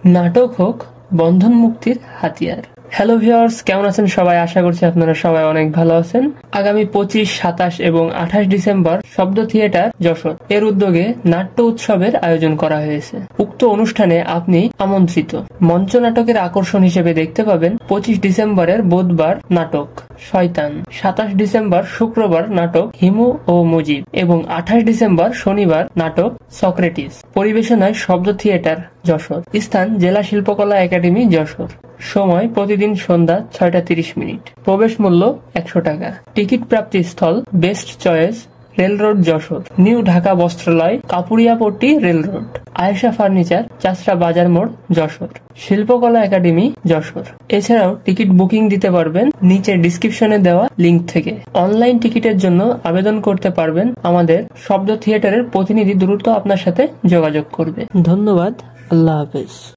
নাটক হোক বন্ধন মুক্তির হাতিয়ার। হ্যালো ভিউয়ার্স, কেমন আছেন সবাই? আশা করছি আপনারা সবাই অনেক ভালো আছেন। আগামী 25, 27 এবং 28 ডিসেম্বর শব্দ থিয়েটার যশোর এর উদ্যোগে নাট্য উৎসবের আয়োজন করা হয়েছে। উক্ত অনুষ্ঠানে আপনি আমন্ত্রিত। মঞ্চ নাটকের আকর্ষণ হিসেবে দেখতে পাবেন 25 ডিসেম্বরের বুধবার নাটক শয়তান, 27 ডিসেম্বর শুক্রবার নাটক হিমু ও মুজিব এবং 28 ডিসেম্বর শনিবার নাটক সক্রেটিস। পরিবেশনায় শব্দ থিয়েটার যশোর। স্থান জেলা শিল্পকলা একাডেমি যশোর। সময় প্রতিদিন সন্ধ্যা 6:30। প্রবেশ মূল্য 100 টাকা। টিকিট প্রাপ্তি স্থল best choice rail road Jessore, new Dhaka বস্ত্রালয়, Kapuriapatti rail road, Ayesha furniture, Chashra Bazar মোড় যশোর, শিল্পকলা একাডেমি যশোর। এছাড়াও টিকিট বুকিং দিতে পারবেন নিচে ডিসক্রিপশনে দেওয়া লিংক থেকে। অনলাইন টিকিটের জন্য আবেদন করতে পারবেন। আমাদের শব্দ থিয়েটারের প্রতিনিধি দ্রুত আপনার সাথে যোগাযোগ করবে। ধন্যবাদ। আল্লাহ হাফেজ।